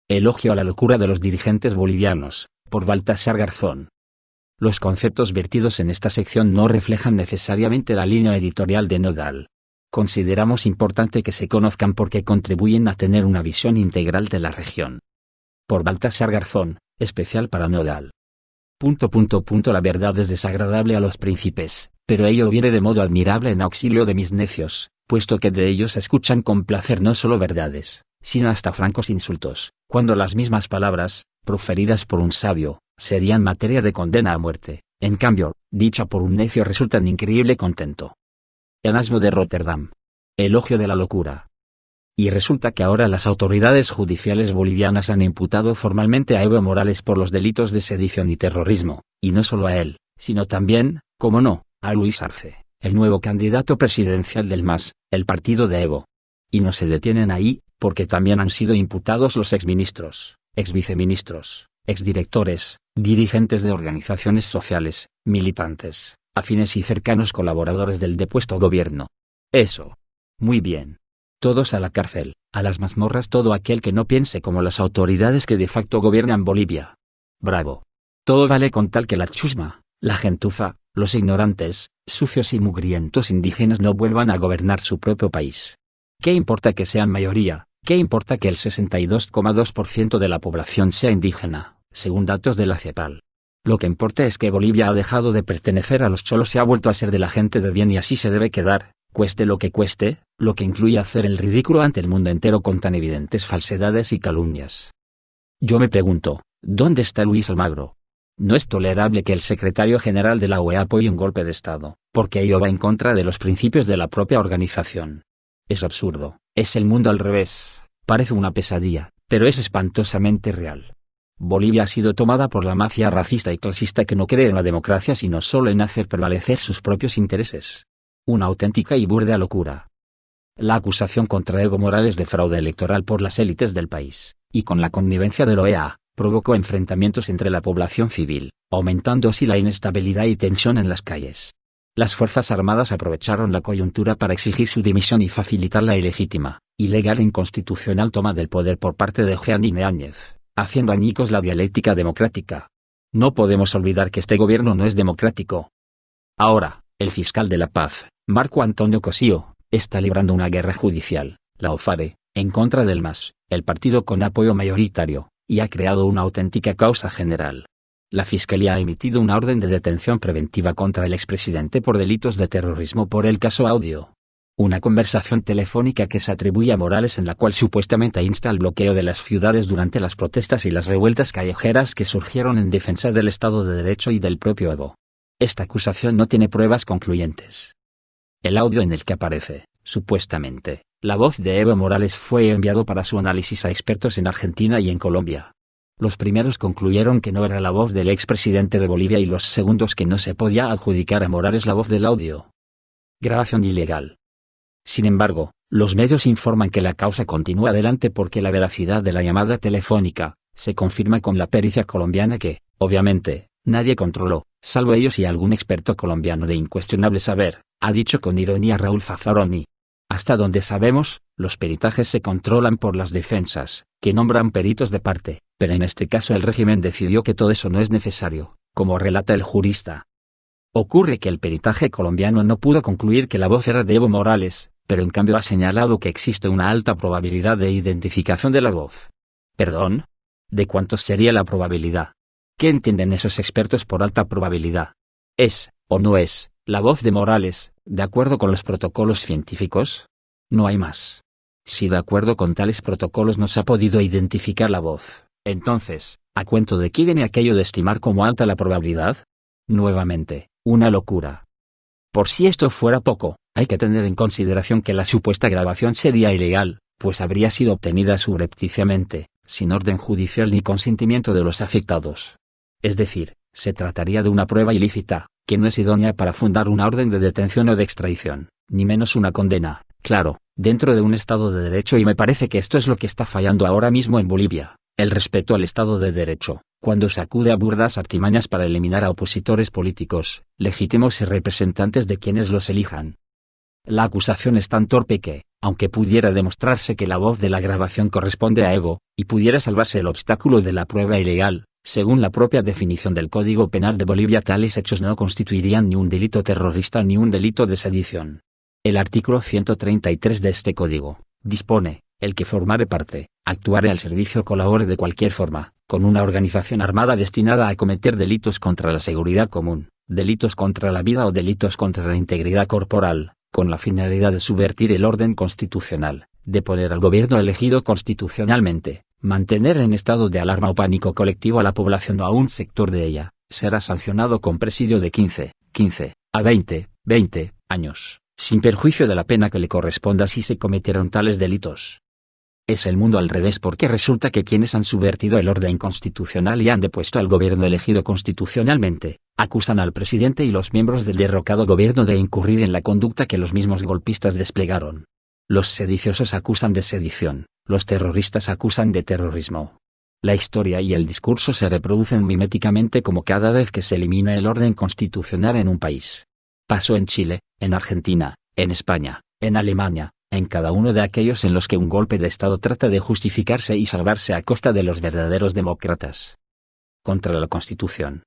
Elogio a la locura de los dirigentes bolivianos, por Baltasar Garzón. Los conceptos vertidos en esta sección no reflejan necesariamente la línea editorial de Nodal. Consideramos importante que se conozcan porque contribuyen a tener una visión integral de la región. Por Baltasar Garzón, especial para Nodal. La verdad es desagradable a los príncipes, pero ello viene de modo admirable en auxilio de mis necios, puesto que de ellos escuchan con placer no solo verdades, sino hasta francos insultos, cuando las mismas palabras, proferidas por un sabio, serían materia de condena a muerte, en cambio, dicha por un necio resulta en increíble contento. Erasmo de Rotterdam. Elogio de la locura. Y resulta que ahora las autoridades judiciales bolivianas han imputado formalmente a Evo Morales por los delitos de sedición y terrorismo, y no solo a él, sino también, como no, a Luis Arce, el nuevo candidato presidencial del MAS, el partido de Evo. Y no se detienen ahí, porque también han sido imputados los exministros, exviceministros, exdirectores, dirigentes de organizaciones sociales, militantes, afines y cercanos colaboradores del depuesto gobierno. Eso. Muy bien. Todos a la cárcel, a las mazmorras todo aquel que no piense como las autoridades que de facto gobiernan Bolivia. Bravo. Todo vale con tal que la chusma, la gentuza, los ignorantes, sucios y mugrientos indígenas no vuelvan a gobernar su propio país. ¿Qué importa que sean mayoría? ¿Qué importa que el 62,2% de la población sea indígena, según datos de la CEPAL? Lo que importa es que Bolivia ha dejado de pertenecer a los cholos y ha vuelto a ser de la gente de bien y así se debe quedar, cueste lo que cueste, lo que incluye hacer el ridículo ante el mundo entero con tan evidentes falsedades y calumnias. Yo me pregunto, ¿dónde está Luis Almagro? No es tolerable que el secretario general de la OEA apoye un golpe de Estado, porque ello va en contra de los principios de la propia organización. Es absurdo, es el mundo al revés, parece una pesadilla, pero es espantosamente real. Bolivia ha sido tomada por la mafia racista y clasista que no cree en la democracia sino solo en hacer prevalecer sus propios intereses. Una auténtica y burda locura. La acusación contra Evo Morales de fraude electoral por las élites del país, y con la connivencia de la OEA, provocó enfrentamientos entre la población civil, aumentando así la inestabilidad y tensión en las calles. Las Fuerzas Armadas aprovecharon la coyuntura para exigir su dimisión y facilitar la ilegítima, ilegal e inconstitucional toma del poder por parte de Jeanine Áñez, haciendo añicos la dialéctica democrática. No podemos olvidar que este gobierno no es democrático. Ahora, el fiscal de la paz, Marco Antonio Cosío, está librando una guerra judicial, la OFARE, en contra del MAS, el partido con apoyo mayoritario, y ha creado una auténtica causa general. La Fiscalía ha emitido una orden de detención preventiva contra el expresidente por delitos de terrorismo por el caso Audio. Una conversación telefónica que se atribuye a Morales en la cual supuestamente insta al bloqueo de las ciudades durante las protestas y las revueltas callejeras que surgieron en defensa del Estado de Derecho y del propio Evo. Esta acusación no tiene pruebas concluyentes. El audio en el que aparece, supuestamente, la voz de Evo Morales fue enviado para su análisis a expertos en Argentina y en Colombia. Los primeros concluyeron que no era la voz del expresidente de Bolivia y los segundos que no se podía adjudicar a Morales la voz del audio. Grabación ilegal. Sin embargo, los medios informan que la causa continúa adelante porque la veracidad de la llamada telefónica se confirma con la pericia colombiana que, obviamente, nadie controló, salvo ellos y algún experto colombiano de incuestionable saber, ha dicho con ironía Raúl Zaffaroni. Hasta donde sabemos, los peritajes se controlan por las defensas, que nombran peritos de parte, pero en este caso el régimen decidió que todo eso no es necesario, como relata el jurista. Ocurre que el peritaje colombiano no pudo concluir que la voz era de Evo Morales, pero en cambio ha señalado que existe una alta probabilidad de identificación de la voz. ¿Perdón? ¿De cuánto sería la probabilidad? ¿Qué entienden esos expertos por alta probabilidad? ¿Es, o no es, la voz de Morales, de acuerdo con los protocolos científicos? No hay más. Si de acuerdo con tales protocolos no se ha podido identificar la voz, entonces, ¿a cuento de qué viene aquello de estimar como alta la probabilidad? Nuevamente, una locura. Por si esto fuera poco, hay que tener en consideración que la supuesta grabación sería ilegal, pues habría sido obtenida subrepticiamente, sin orden judicial ni consentimiento de los afectados. Es decir, se trataría de una prueba ilícita, que no es idónea para fundar una orden de detención o de extradición, ni menos una condena, claro, dentro de un Estado de Derecho y me parece que esto es lo que está fallando ahora mismo en Bolivia, el respeto al Estado de Derecho, cuando se acude a burdas artimañas para eliminar a opositores políticos, legítimos y representantes de quienes los elijan. La acusación es tan torpe que, aunque pudiera demostrarse que la voz de la grabación corresponde a Evo, y pudiera salvarse el obstáculo de la prueba ilegal, según la propia definición del Código Penal de Bolivia, tales hechos no constituirían ni un delito terrorista ni un delito de sedición. El artículo 133 de este código dispone: el que formare parte, actuare al servicio o colabore de cualquier forma, con una organización armada destinada a cometer delitos contra la seguridad común, delitos contra la vida o delitos contra la integridad corporal, con la finalidad de subvertir el orden constitucional, de poner al gobierno elegido constitucionalmente, mantener en estado de alarma o pánico colectivo a la población o a un sector de ella, será sancionado con presidio de 15 a 20 años, sin perjuicio de la pena que le corresponda si se cometieron tales delitos. Es el mundo al revés, porque resulta que quienes han subvertido el orden constitucional y han depuesto al gobierno elegido constitucionalmente, acusan al presidente y los miembros del derrocado gobierno de incurrir en la conducta que los mismos golpistas desplegaron. Los sediciosos acusan de sedición, los terroristas acusan de terrorismo. La historia y el discurso se reproducen miméticamente como cada vez que se elimina el orden constitucional en un país. Pasó en Chile, en Argentina, en España, en Alemania, en cada uno de aquellos en los que un golpe de Estado trata de justificarse y salvarse a costa de los verdaderos demócratas. Contra la Constitución.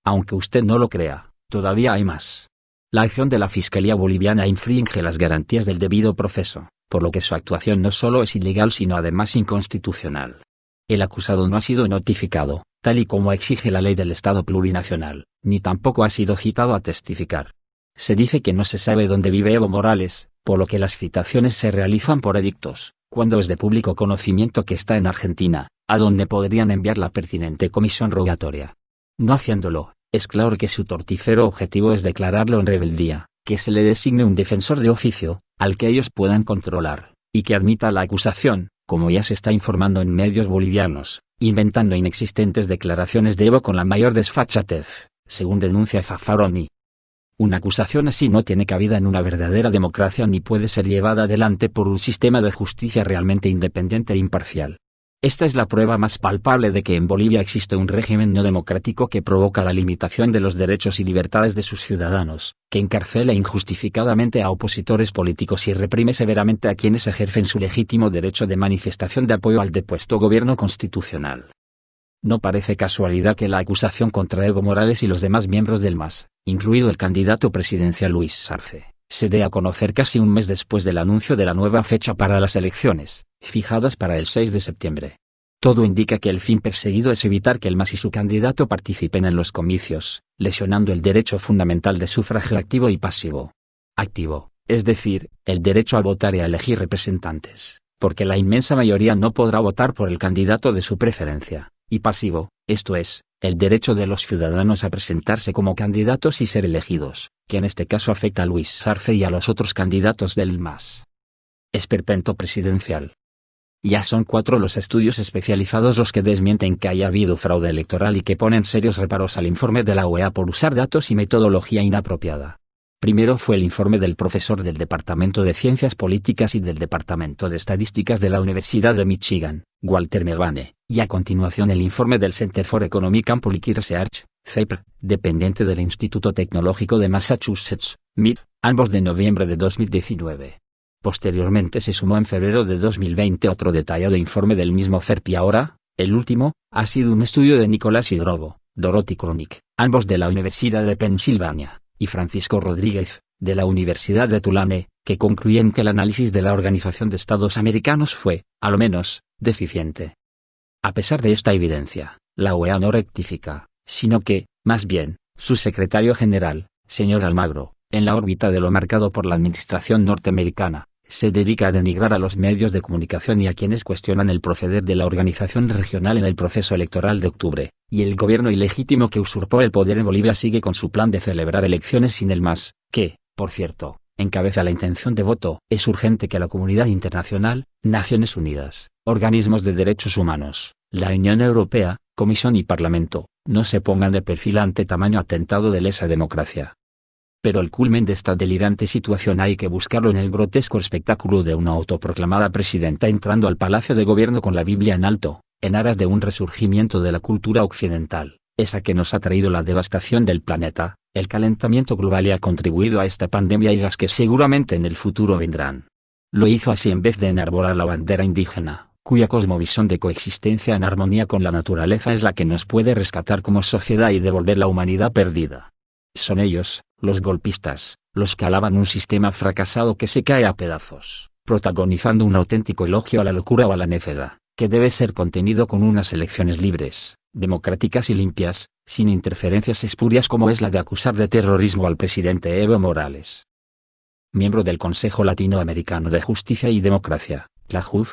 Aunque usted no lo crea, todavía hay más. La acción de la Fiscalía boliviana infringe las garantías del debido proceso, por lo que su actuación no solo es ilegal sino además inconstitucional. El acusado no ha sido notificado, tal y como exige la ley del Estado plurinacional, ni tampoco ha sido citado a testificar. Se dice que no se sabe dónde vive Evo Morales, por lo que las citaciones se realizan por edictos, cuando es de público conocimiento que está en Argentina, a donde podrían enviar la pertinente comisión rogatoria. No haciéndolo, es claro que su torticero objetivo es declararlo en rebeldía, que se le designe un defensor de oficio, al que ellos puedan controlar, y que admita la acusación, como ya se está informando en medios bolivianos, inventando inexistentes declaraciones de Evo con la mayor desfachatez, según denuncia Zaffaroni. Una acusación así no tiene cabida en una verdadera democracia ni puede ser llevada adelante por un sistema de justicia realmente independiente e imparcial. Esta es la prueba más palpable de que en Bolivia existe un régimen no democrático que provoca la limitación de los derechos y libertades de sus ciudadanos, que encarcela injustificadamente a opositores políticos y reprime severamente a quienes ejercen su legítimo derecho de manifestación de apoyo al depuesto gobierno constitucional. No parece casualidad que la acusación contra Evo Morales y los demás miembros del MAS, incluido el candidato presidencial Luis Arce, se dé a conocer casi un mes después del anuncio de la nueva fecha para las elecciones, fijadas para el 6 de septiembre. Todo indica que el fin perseguido es evitar que el MAS y su candidato participen en los comicios, lesionando el derecho fundamental de sufragio activo y pasivo. Activo, es decir, el derecho a votar y a elegir representantes, porque la inmensa mayoría no podrá votar por el candidato de su preferencia. Y pasivo, esto es, el derecho de los ciudadanos a presentarse como candidatos y ser elegidos, que en este caso afecta a Luis Arce y a los otros candidatos del MAS. Esperpento presidencial. Ya son 4 los estudios especializados los que desmienten que haya habido fraude electoral y que ponen serios reparos al informe de la OEA por usar datos y metodología inapropiada. Primero fue el informe del profesor del Departamento de Ciencias Políticas y del Departamento de Estadísticas de la Universidad de Michigan, Walter Melvane, y a continuación el informe del Center for Economic and Policy Research, CEPR, dependiente del Instituto Tecnológico de Massachusetts, MIT, ambos de noviembre de 2019. Posteriormente se sumó en febrero de 2020 otro detallado informe del mismo CERP y ahora, el último, ha sido un estudio de Nicolás Hidrobo, Dorothy Kronik, ambos de la Universidad de Pensilvania, y Francisco Rodríguez, de la Universidad de Tulane, que concluyen que el análisis de la Organización de Estados Americanos fue, a lo menos, deficiente. A pesar de esta evidencia, la OEA no rectifica, sino que, más bien, su secretario general, señor Almagro, en la órbita de lo marcado por la administración norteamericana, se dedica a denigrar a los medios de comunicación y a quienes cuestionan el proceder de la organización regional en el proceso electoral de octubre, y el gobierno ilegítimo que usurpó el poder en Bolivia sigue con su plan de celebrar elecciones sin el MAS, que, por cierto, encabeza la intención de voto. Es urgente que la comunidad internacional, Naciones Unidas, organismos de derechos humanos, la Unión Europea, Comisión y Parlamento, no se pongan de perfil ante tamaño atentado de lesa democracia. Pero el culmen de esta delirante situación hay que buscarlo en el grotesco espectáculo de una autoproclamada presidenta entrando al Palacio de Gobierno con la Biblia en alto, en aras de un resurgimiento de la cultura occidental, esa que nos ha traído la devastación del planeta, El calentamiento global ha contribuido a esta pandemia y las que seguramente en el futuro vendrán. Lo hizo así en vez de enarbolar la bandera indígena, cuya cosmovisión de coexistencia en armonía con la naturaleza es la que nos puede rescatar como sociedad y devolver la humanidad perdida. Son ellos, los golpistas, los que alaban un sistema fracasado que se cae a pedazos, protagonizando un auténtico elogio a la locura o a la necedad, que debe ser contenido con unas elecciones libres, democráticas y limpias, sin interferencias espurias como es la de acusar de terrorismo al presidente Evo Morales. Miembro del Consejo Latinoamericano de Justicia y Democracia, la JUD,